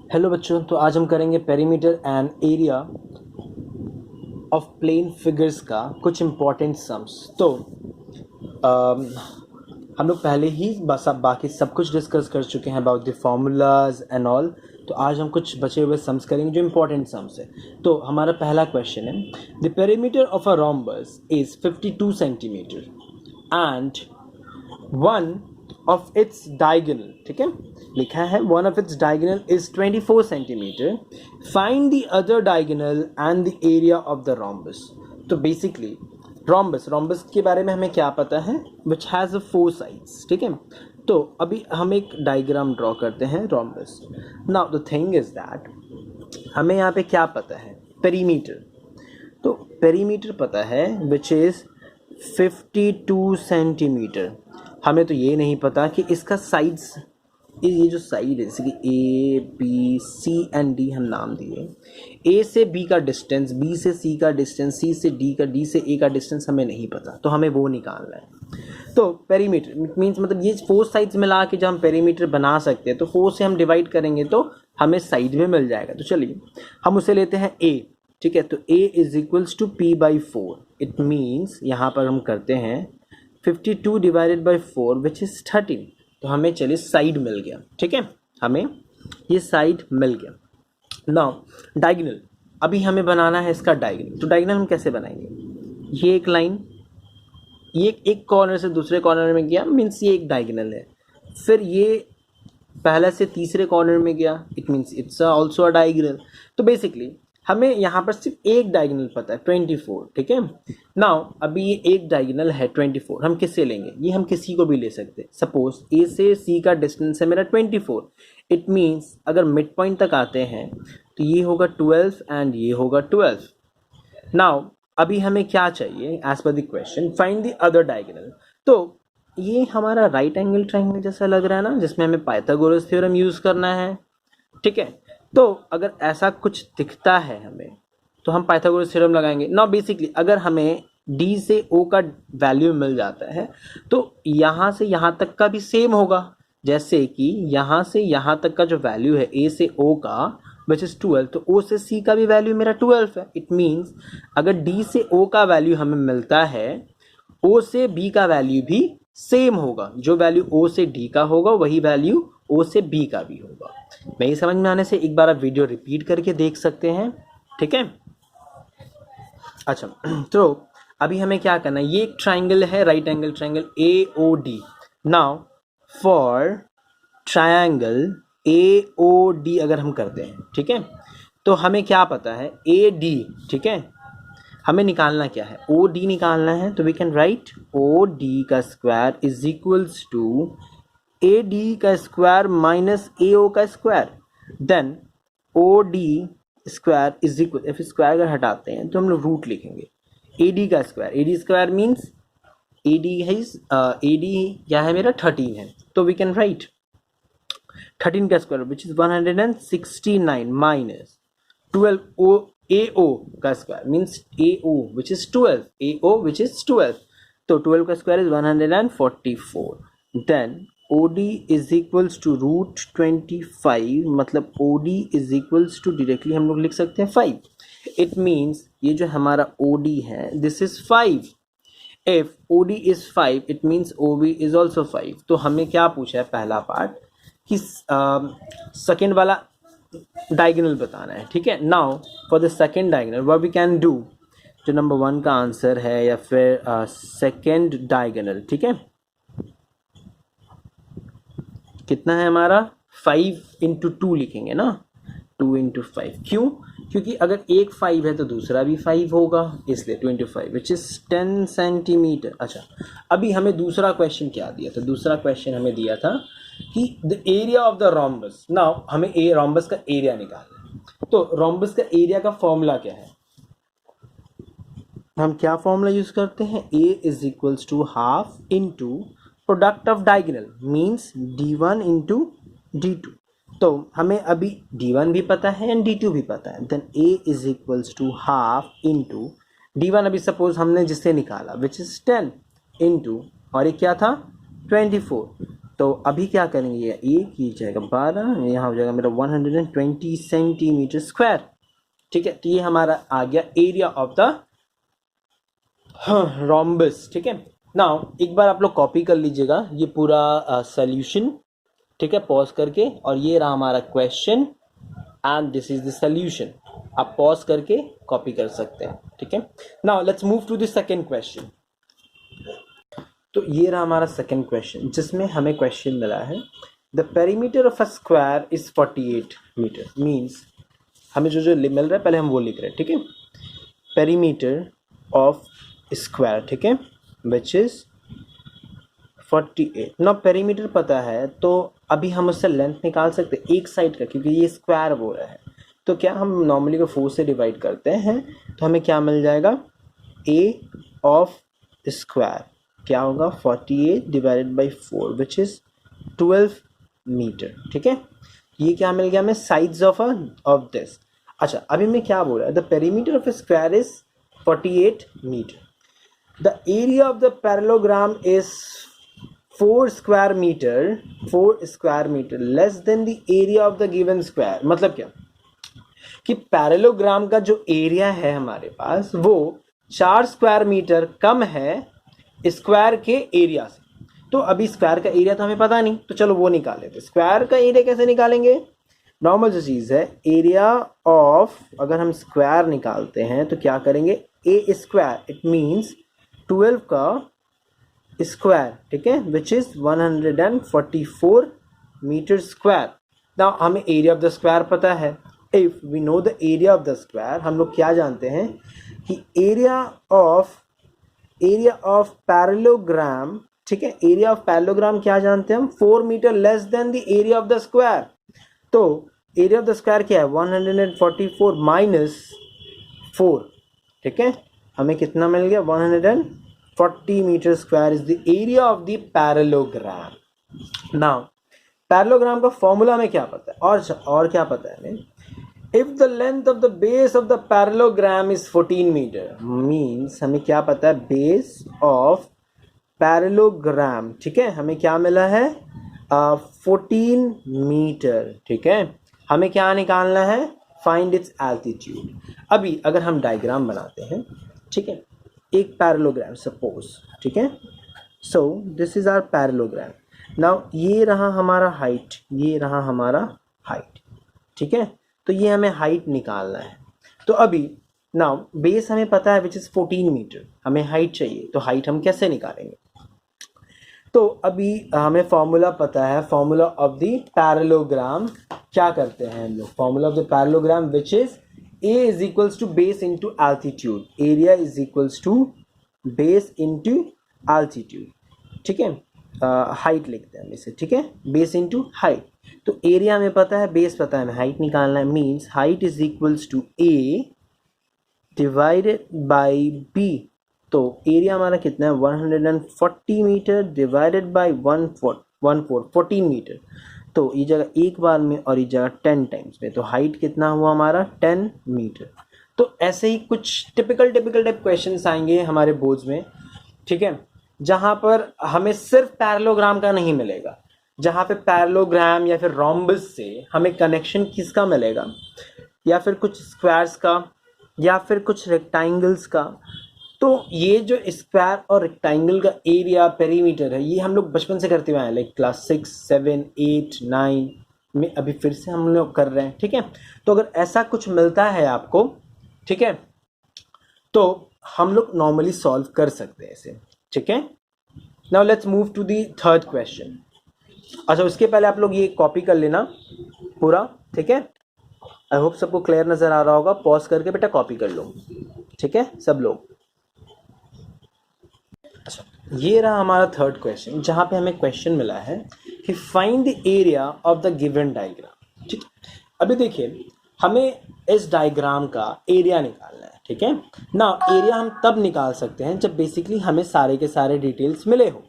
Hello बच्चों, तो आज हम करेंगे perimeter and area of plane figures का कुछ इम्पोर्टेंट सम्स। तो हम लोग पहले ही बाकी सब कुछ डिस्कस कर चुके हैं about the formulas and all. तो आज हम कुछ बचे हुए सम्स करेंगे जो इम्पोर्टेंट सम्स है। तो हमारा पहला क्वेश्चन है, the perimeter of a rhombus is 52 centimetre and one of its diagonal, ठीक है, लिखा है one of its diagonal is 24 centimetre, find the other diagonal and the area of the rhombus. तो बेसिकली रोम्बस के बारे में हमें क्या पता है, विच हैज़ अ 4 साइड्स, ठीक है। तो अभी हम एक डायग्राम ड्रॉ करते हैं rhombus. Now the thing is that हमें यहाँ पे क्या पता है, पेरीमीटर। तो पेरीमीटर पता है विच इज़ 52 सेंटीमीटर। हमें तो ये नहीं पता कि इसका साइड्स, ये जो साइड है जैसे कि A B C and D हम नाम दिए, ए से बी का डिस्टेंस, बी से सी का डिस्टेंस, सी से डी का, डी से ए का डिस्टेंस हमें नहीं पता, तो हमें वो निकालना है। तो पेरीमीटर मीन्स मतलब ये 4 साइड्स मिला के जब हम पेरीमीटर बना सकते हैं तो 4 से हम डिवाइड करेंगे तो हमें साइड में मिल जाएगा। तो चलिए हम उसे लेते हैं ए, ठीक है। तो A is equals to P by 4। It means यहाँ पर हम करते हैं 52 डिवाइडेड बाई 4 विच इज़ 13। तो हमें चलिए साइड मिल गया, ठीक है, हमें ये साइड मिल गया। नाउ डायगोनल, अभी हमें बनाना है इसका डायगोनल। तो डायगोनल हम कैसे बनाएंगे, ये एक लाइन, ये एक कॉर्नर से दूसरे कॉर्नर में गया, मीन्स ये एक डायगोनल है। फिर ये पहले से तीसरे कॉर्नर में गया, it means it's also a diagonal. तो बेसिकली हमें यहाँ पर सिर्फ एक डायगोनल पता है 24, ठीक है। नाउ अभी ये एक डायगोनल है 24, हम किससे लेंगे, ये हम किसी को भी ले सकते हैं। सपोज ए से सी का डिस्टेंस है मेरा 24, इट मीन्स अगर मिड पॉइंट तक आते हैं तो ये होगा 12 एंड ये होगा 12। नाउ अभी हमें क्या चाहिए, एज पर the question find the other diagonal. तो ये हमारा राइट एंगल ट्रायंगल जैसा लग रहा है ना, जिसमें हमें पाइथागोरस थ्योरम यूज़ करना है, ठीक है। तो अगर ऐसा कुछ दिखता है हमें तो हम पाइथागोरस थ्योरम लगाएंगे ना। बेसिकली अगर हमें डी से ओ का वैल्यू मिल जाता है तो यहाँ से यहाँ तक का भी सेम होगा, जैसे कि यहाँ से यहाँ तक का जो वैल्यू है ए से ओ का विच इज़ 12, तो ओ से सी का भी वैल्यू मेरा 12 है। इट मीन्स अगर डी से ओ का वैल्यू हमें मिलता है, ओ से बी का वैल्यू भी सेम होगा, जो वैल्यू ओ से डी का होगा वही वैल्यू ओ से बी का भी होगा। नहीं समझ में आने से एक बार आप वीडियो रिपीट करके देख सकते हैं, ठीक है। अच्छा, तो अभी हमें क्या करना है, ये एक ट्राइंगल है, right angle triangle A O D. Now for triangle A O D अगर हम करते हैं, ठीक है, तो हमें क्या पता है ए डी, ठीक है, हमें निकालना क्या है, ओ डी निकालना है। तो we can write O D का square is equals to A D का स्क्वायर माइनस ए ओ का square. Then O D square is equal, if square अगर हटाते हैं तो हम लोग रूट लिखेंगे ए डी का square. A D square means A D है, ए डी क्या है मेरा 13 है, तो वी कैन राइट 13 का square which is 169 minus 12 O A O का square means A O which is 12, A O which is 12, तो 12 का square is 144। Then OD is equals to root 25, मतलब OD is equals to directly हम लोग लिख सकते हैं 5। इट मीन्स ये जो हमारा OD है this is 5। If OD is 5 it means OB is also 5। तो हमें क्या पूछा है, पहला पार्ट कि सेकेंड वाला डायगोनल बताना है, ठीक है। Now for the second diagonal what we can do, जो नंबर 1 का आंसर है या फिर सेकेंड डायगोनल, ठीक है, कितना है हमारा 5 इंटू 2 लिखेंगे ना, 2 इंटू 5। क्यों, क्योंकि अगर एक 5 है तो दूसरा भी 5 होगा, इसलिए 2 इंटू 5 विच इज़ 10 सेंटीमीटर। अच्छा, अभी हमें दूसरा क्वेश्चन क्या दिया था, दूसरा क्वेश्चन हमें दिया था कि the area of the rhombus. Now हमें ए रोम्बस का एरिया निकालना है। तो रोम्बस का एरिया का फॉर्मूला क्या है, हम क्या फॉर्मूला यूज करते हैं, A is equals to half into product of diagonal means d1 into d2। तो हमें अभी d1 भी पता है एंड d2 भी पता है। Then a is equals to half into d1 अभी सपोज हमने जिससे निकाला विच इज 10 इंटू, और ये क्या था 24, तो अभी क्या करेंगे, ये एक ही जाएगा 12, यहाँ हो जाएगा मेरा 120 सेंटीमीटर स्क्वायर। ठीक है, तो ये हमारा आ गया एरिया ऑफ द रोम्बस। ठीक है, नाउ एक बार आप लोग कॉपी कर लीजिएगा ये पूरा सॉल्यूशन। ठीक है, पॉज करके, और ये रहा हमारा question and this is the solution. आप पॉज करके कॉपी कर सकते हैं। ठीक है, now let's move to the second question. तो ये रहा हमारा सेकंड क्वेश्चन, जिसमें हमें क्वेश्चन मिला है the perimeter of a square is 48 metre. Means हमें जो मिल रहा है पहले हम वो लिख रहे हैं। ठीक है, पेरीमीटर ऑफ स्क्वायर, ठीक है, विच इज 48। ना पेरीमीटर पता है तो अभी हम उससे लेंथ निकाल सकते हैं एक साइड का, क्योंकि ये स्क्वायर बोल रहा है। तो क्या हम नॉर्मली को 4 से डिवाइड करते हैं तो हमें क्या मिल जाएगा, ए ऑफ स्क्वायर क्या होगा 48 divided by 4 which is 12 metre. ठीक है, ये क्या मिल गया हमें, साइड्स ऑफ दिस। अच्छा, अभी मैं क्या बोल रहा है, the perimeter of square is 48 metre, the area of the parallelogram is 4 square metre less than the area of the given square. मतलब क्या कि पैरेललोग्राम का जो एरिया है हमारे पास वो 4 स्क्वायर मीटर कम है स्क्वायर के एरिया से। तो अभी स्क्वायर का एरिया तो हमें पता नहीं, तो चलो वो निकाल लेते। स्क्वायर का एरिया कैसे निकालेंगे, नॉर्मल जो चीज़ है, एरिया ऑफ, अगर हम स्क्वायर निकालते हैं तो क्या करेंगे, ए स्क्वायर, इट मीन्स 12 का स्क्वायर। ठीक है, which is 144 metre square. Now हमें एरिया ऑफ द स्क्वायर पता है। If we know the area of the square, हम लोग क्या जानते हैं कि एरिया ऑफ पैरेललोग्राम, ठीक है, एरिया ऑफ पैरेललोग्राम क्या जानते हैं हम, 4 metre less than the area of the square. तो एरिया ऑफ द स्क्वायर क्या है, 144 माइनस 4। ठीक है, हमें कितना मिल गया, 140 metre square is the area of the parallelogram. Now parallelogram का फॉर्मूला हमें क्या पता है, और क्या पता है हमें, if the length of the base of the parallelogram is 14 metre, means हमें क्या पता है, बेस ऑफ पैरेललोग्राम, ठीक है, हमें क्या मिला है, 14 मीटर। ठीक है, हमें क्या निकालना है, फाइंड इट्स एल्टीट्यूड। अभी अगर हम डायग्राम बनाते हैं, ठीक है, एक पैरेललोग्राम सपोज, ठीक है, so this is our parallelogram. Now ये रहा हमारा हाइट, ये रहा हमारा हाइट। ठीक है, तो ये हमें हाइट निकालना है। तो अभी नाउ बेस हमें पता है विच इज 14 मीटर, हमें हाइट चाहिए, तो हाइट हम कैसे निकालेंगे, तो अभी हमें फॉर्मूला पता है, फॉर्मूला ऑफ द पैरेललोग्राम क्या करते हैं हम लोग, formula of the parallelogram which is A is equals to base into altitude, area is equals to base into altitude। ठीक है, हाइट लिखते हैं हम इसे, ठीक है, बेस इंटू हाइट। तो एरिया हमें पता है, बेस पता है, हमें हाइट निकालना है, means height is equals to A divided by B। तो एरिया हमारा कितना है, 140 मीटर डिवाइडेड बाई 14 मीटर। तो ये जगह एक बार में और ये जगह 10 टाइम्स में, तो हाइट कितना हुआ हमारा, 10 मीटर। तो ऐसे ही कुछ टिपिकल टाइप क्वेश्चंस आएंगे हमारे बोर्ड्स में। ठीक है, जहाँ पर हमें सिर्फ पैरेललोग्राम का नहीं मिलेगा, जहाँ पे पैरेललोग्राम या फिर रोम्बस से हमें कनेक्शन किसका मिलेगा, या फिर कुछ स्क्वायर्स का, या फिर कुछ रेक्टेंगल्स का। तो ये जो स्क्वायर और रेक्टेंगल का एरिया पेरीमीटर है, ये हम लोग बचपन से करते हुए आए, लाइक क्लास 6, 7, 8, 9 में अभी फिर से हम लोग कर रहे हैं। ठीक है, तो अगर ऐसा कुछ मिलता है आपको, ठीक है, तो हम लोग नॉर्मली सॉल्व कर सकते हैं इसे। ठीक है, now let's move to the third question. अच्छा, उसके पहले आप लोग ये कॉपी कर लेना पूरा। ठीक है, आई होप सबको क्लियर नज़र आ रहा होगा। पॉज करके बेटा कॉपी कर लो। ठीक है सब लोग। अच्छा, ये रहा हमारा थर्ड क्वेश्चन, जहाँ पे हमें क्वेश्चन मिला है कि find the area of the given diagram. ठीक, अभी देखिए हमें इस डायग्राम का एरिया निकालना है। ठीक है ना, एरिया हम तब निकाल सकते हैं जब बेसिकली हमें सारे के सारे डिटेल्स मिले हो।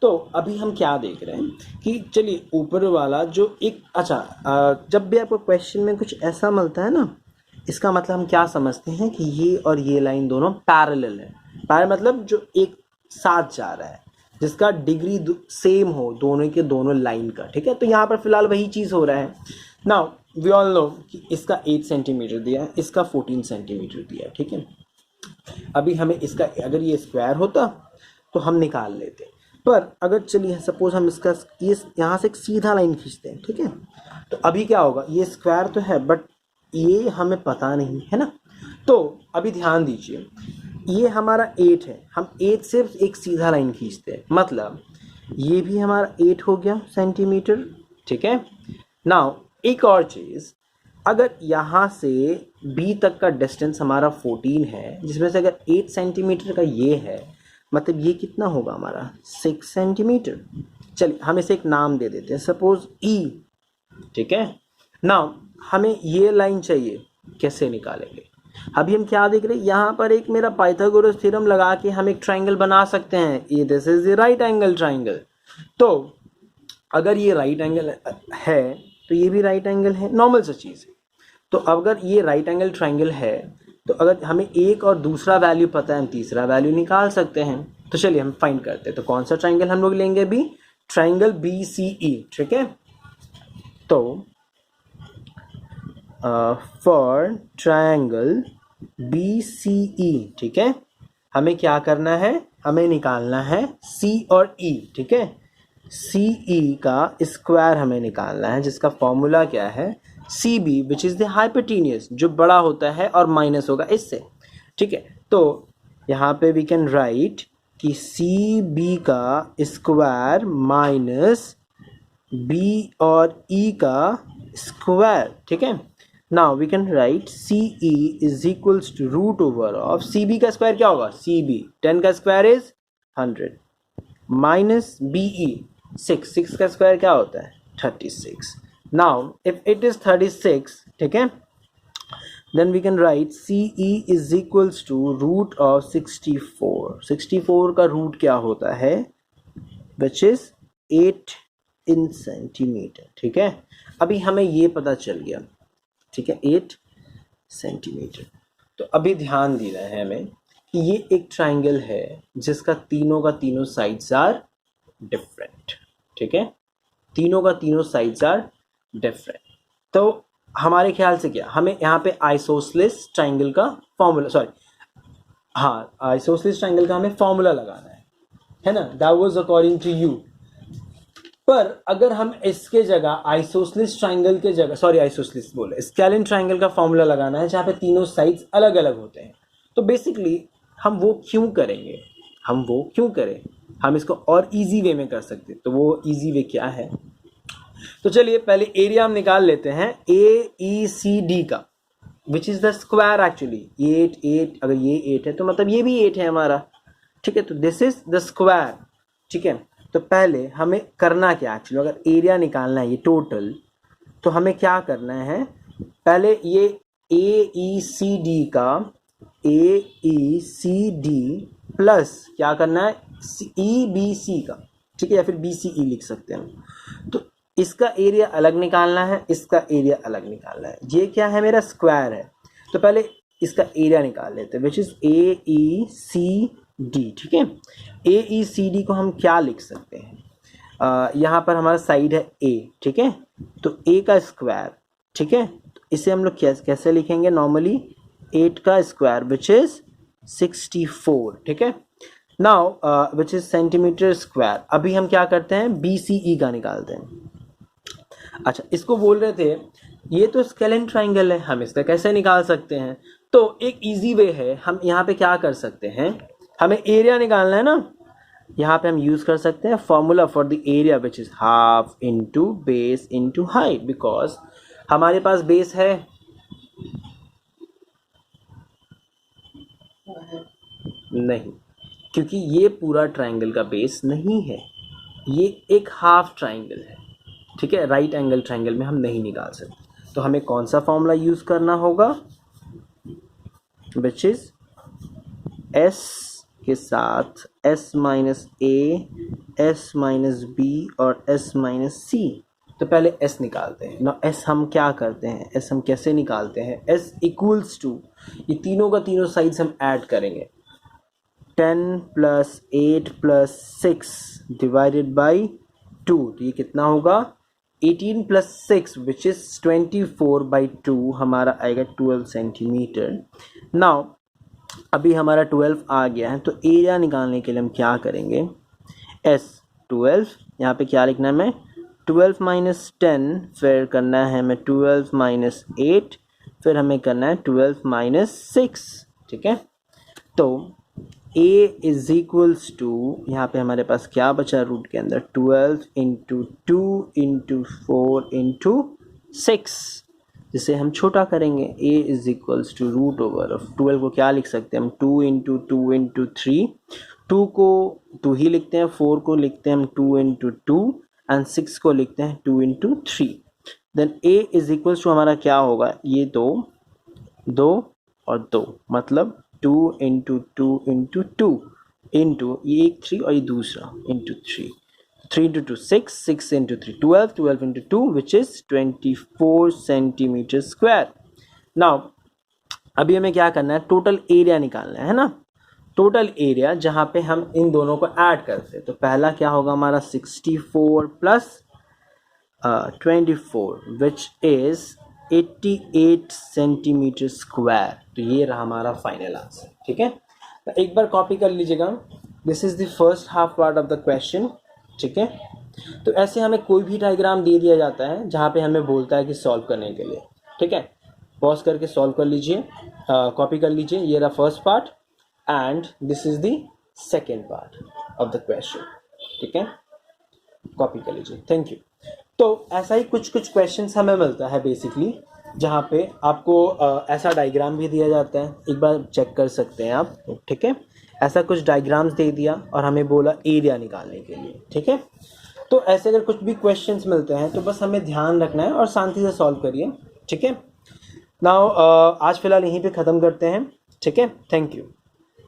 तो अभी हम क्या देख रहे हैं कि चलिए ऊपर वाला जो एक, अच्छा जब भी आपको क्वेश्चन में कुछ ऐसा मिलता है ना, इसका मतलब हम क्या समझते हैं कि ये और ये लाइन दोनों पैरेलल है। पैरेलल मतलब जो एक साथ जा रहा है। जिसका डिग्री सेम हो दोनों के दोनों लाइन का, ठीक है। तो यहाँ पर फिलहाल वही चीज़ हो रहा है। नाउ वी ऑल नो कि इसका 8 सेंटीमीटर दिया है, इसका 14 सेंटीमीटर दिया है, ठीक है। अभी हमें इसका अगर ये स्क्वायर होता तो हम निकाल लेते, पर अगर चलिए सपोज हम इसका ये यहाँ से एक सीधा लाइन खींचते हैं, ठीक है। तो अभी क्या होगा, ये स्क्वायर तो है बट ये हमें पता नहीं है ना। तो अभी ध्यान दीजिए, ये हमारा 8 है, हम 8 से एक सीधा लाइन खींचते हैं, मतलब ये भी हमारा 8 हो गया सेंटीमीटर, ठीक है। नाउ एक और चीज़, अगर यहाँ से B तक का डिस्टेंस हमारा 14 है, जिसमें से अगर 8 सेंटीमीटर का ये है, मतलब ये कितना होगा हमारा 6 सेंटीमीटर। चलिए हम इसे एक नाम दे देते हैं, सपोज E, ठीक है। नाउ हमें ये लाइन चाहिए, कैसे निकालेंगे। अभी हम क्या देख रहे हैं, यहाँ पर एक मेरा पाइथागोरस थ्योरम लगा के हम एक ट्राइंगल बना सकते हैं, ये this is the right angle triangle. तो अगर ये राइट एंगल है तो ये भी राइट एंगल है, नॉर्मल सा चीज़ है। तो अगर ये राइट एंगल ट्राइंगल है तो अगर हमें एक और दूसरा वैल्यू पता है, हम तीसरा वैल्यू निकाल सकते हैं। तो चलिए हम फाइंड करते हैं। तो कौन सा ट्राइंगल हम लोग लेंगे, भी ट्राइंगल BCE, ठीक है। तो फॉर ट्राइंगल BCE, ठीक है, हमें क्या करना है, हमें निकालना है C और E, ठीक है। CE का स्क्वायर हमें निकालना है, जिसका फॉर्मूला क्या है, CB which is the hypotenuse, जो बड़ा होता है और माइनस होगा इससे, ठीक है। तो यहाँ पे वी कैन राइट कि CB का स्क्वायर माइनस B और E का स्क्वायर, ठीक है। Now we can write CE is equals to root over of CB का स्क्वायर क्या होगा, CB 10 का स्क्वायर इज 100 माइनस BE 6 का स्क्वायर क्या होता है 36। नाउ इफ इट इज 36, ठीक है, then we can write CE is equals to root of 64। 64 का रूट क्या होता है, which is 8 in सेंटीमीटर, ठीक है। अभी हमें ये पता चल गया, ठीक है, 8 सेंटीमीटर। तो अभी ध्यान देना है हमें कि ये एक ट्राइंगल है जिसका तीनों का तीनों साइड्स आर डिफरेंट, ठीक है, तीनों का तीनों साइड्स आर डिफरेंट। तो हमारे ख्याल से क्या, हमें यहाँ पे आइसोसेलेस ट्राइंगल का फॉर्मूला, सॉरी हाँ, आइसोसेलेस ट्राइंगल का हमें फॉर्मूला लगाना है ना, that was according to you. पर अगर हम इसके जगह आइसोसेलेस ट्राइंगल के जगह, सॉरी आइसोसेलेस बोले, स्केलिन ट्राइंगल का फॉर्मूला लगाना है जहाँ पे तीनों साइड्स अलग अलग होते हैं, तो बेसिकली हम वो क्यों करेंगे, हम वो क्यों करें, हम इसको और इजी वे में कर सकते हैं। तो वो इजी वे क्या है, तो चलिए पहले एरिया हम निकाल लेते हैं AECD का, which is the square actually 8 अगर ये 8 है तो मतलब ये भी 8 है हमारा, ठीक है। तो दिस इज द स्क्वायर, ठीक है। तो पहले हमें करना क्या एक्चुअली, अगर एरिया निकालना है ये टोटल, तो हमें क्या करना है, पहले ये AECD का AECD प्लस क्या करना है EBC का, ठीक है, या फिर BCE लिख सकते हैं हम। तो इसका एरिया अलग निकालना है, इसका एरिया अलग निकालना है। ये क्या है, मेरा स्क्वायर है, तो पहले इसका एरिया निकाल लेते हैं, विच इज़ AECD, ठीक है। AECD को हम क्या लिख सकते हैं, यहाँ पर हमारा साइड है A, ठीक है, तो A का स्क्वायर, ठीक है, तो इसे हम लोग कैसे लिखेंगे, नॉर्मली 8 का स्क्वायर विच इज़ 64, ठीक है। Now which is centimetre square. अभी हम क्या करते हैं, BCE का निकालते हैं। अच्छा, इसको बोल रहे थे ये तो स्केलिन ट्राइंगल है, हम इसका कैसे निकाल सकते हैं। तो एक इजी वे है, हम यहाँ पे क्या कर सकते हैं, हमें एरिया निकालना है ना, यहाँ पे हम यूज़ कर सकते हैं formula for the area which is half into base into height, because हमारे पास बेस है नहीं, क्योंकि ये पूरा ट्राइंगल का बेस नहीं है, ये एक हाफ ट्राइंगल है, ठीक है। राइट एंगल ट्राइंगल में हम नहीं निकाल सकते, तो हमें कौन सा फॉर्मूला यूज़ करना होगा, विच इज S के साथ S minus A, S minus B और S माइनस C। तो पहले S निकालते हैं ना, S हम क्या करते हैं, S हम कैसे निकालते हैं, S इक्वल्स टू, ये तीनों का तीनों साइड्स हम ऐड करेंगे, 10 प्लस 8 प्लस 6 डिवाइडेड बाई 2, तो ये कितना होगा 18 प्लस 6 विच इज़ 24/2 हमारा आएगा 12 सेंटीमीटर। नाउ अभी हमारा 12 आ गया है, तो एरिया निकालने के लिए हम क्या करेंगे, एस 12 यहाँ पे क्या लिखना है मैं 12 माइनस 10, फिर करना है हमें 12 माइनस 8, फिर हमें करना है 12 माइनस 6, ठीक है। तो a इज इक्वल्स टू, यहाँ पे हमारे पास क्या बचा रूट के अंदर 12 इंटू 2 इंटू 4 इंटू 6, जिसे हम छोटा करेंगे a is equals to root over of 12 को क्या लिख सकते हैं हम 2 इंटू 2 इंटू 3, 2 को 2 ही लिखते हैं, 4 को लिखते हैं हम 2 इंटू 2 एंड 6 को लिखते हैं 2 इंटू 3। देन a इज इक्वल्स टू हमारा क्या होगा, ये 2 और 2 मतलब 2 इंटू 2 इंटू 2 इंटू ये एक 3 और ये दूसरा into 3 into 2 6 into 3 12 into 2 which is 24 centimetre square. Now अभी हमें क्या करना है, टोटल एरिया निकालना है ना, टोटल एरिया जहाँ पे हम इन दोनों को ऐड करते हैं। तो पहला क्या होगा हमारा 64 plus 24 which is 88 centimetre square. तो ये रहा हमारा फाइनल आंसर, ठीक है। तो एक बार कॉपी कर लीजिएगा, this is the first half part of the question, ठीक है। तो ऐसे हमें कोई भी डायग्राम दे दिया जाता है जहाँ पे हमें बोलता है कि सॉल्व करने के लिए, ठीक है। पॉज करके सॉल्व कर लीजिए, कॉपी कर लीजिए, ये रहा first part and this is the second part of the question, ठीक है। कॉपी कर लीजिए, थैंक यू। तो ऐसा ही कुछ क्वेश्चंस हमें मिलता है बेसिकली, जहाँ पे आपको ऐसा डायग्राम भी दिया जाता है, एक बार चेक कर सकते हैं आप, ठीक है। ऐसा कुछ डायग्राम्स दे दिया और हमें बोला एरिया निकालने के लिए, ठीक है। तो ऐसे अगर कुछ भी क्वेश्चंस मिलते हैं तो बस हमें ध्यान रखना है और शांति से सॉल्व करिए, ठीक है। नाउ आज फिलहाल यहीं पे ख़त्म करते हैं, ठीक है। Thank you.